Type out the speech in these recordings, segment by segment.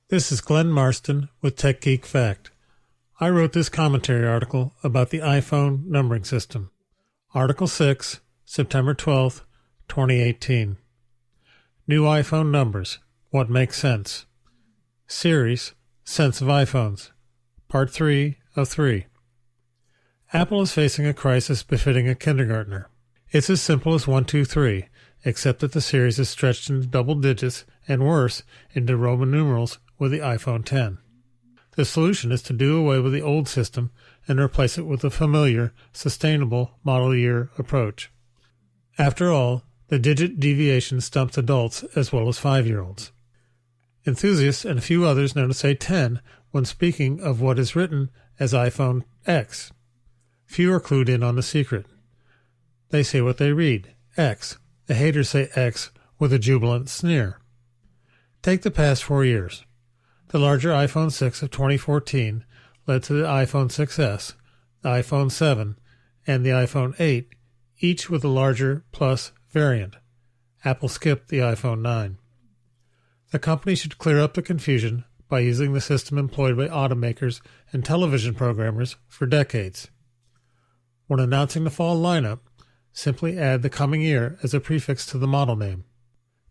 This is Glenn Marston with Tech Geek Fact. I wrote this commentary article about the iPhone numbering system. Article 6, September 12th, 2018. New iPhone numbers. What makes sense? Series, Sense of iPhones. Part 3 of 3. Apple is facing a crisis befitting a kindergartner. It's as simple as 1, 2, 3, except that the series is stretched into double digits and worse, into Roman numerals with the iPhone X. The solution is to do away with the old system and replace it with a familiar, sustainable model year approach. After all, the digit deviation stumps adults as well as 5-year-olds. Enthusiasts and a few others know to say 10 when speaking of what is written as iPhone X. Few are clued in on the secret. They say what they read, X. The haters say X with a jubilant sneer. Take the past 4 years. The larger iPhone 6 of 2014 led to the iPhone 6s, the iPhone 7, and the iPhone 8, each with a larger Plus variant. Apple skipped the iPhone 9. The company should clear up the confusion by using the system employed by automakers and television programmers for decades. When announcing the fall lineup, simply add the coming year as a prefix to the model name.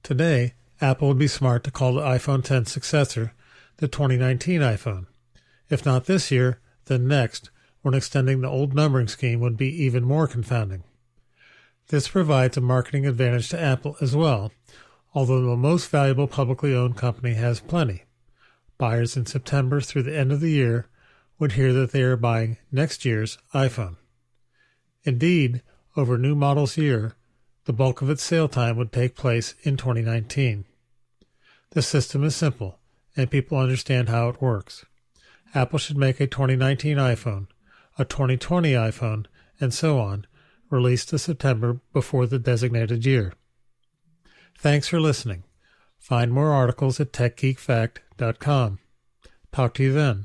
Today, Apple would be smart to call the iPhone X successor the 2019 iPhone. If not this year, then next, when extending the old numbering scheme would be even more confounding. This provides a marketing advantage to Apple as well, although the most valuable publicly owned company has plenty. Buyers in September through the end of the year would hear that they are buying next year's iPhone. Indeed, over new model's year, the bulk of its sale time would take place in 2019. The system is simple, and people understand how it works. Apple should make a 2019 iPhone, a 2020 iPhone, and so on, released in September before the designated year. Thanks for listening. Find more articles at techgeekfact.com. Talk to you then.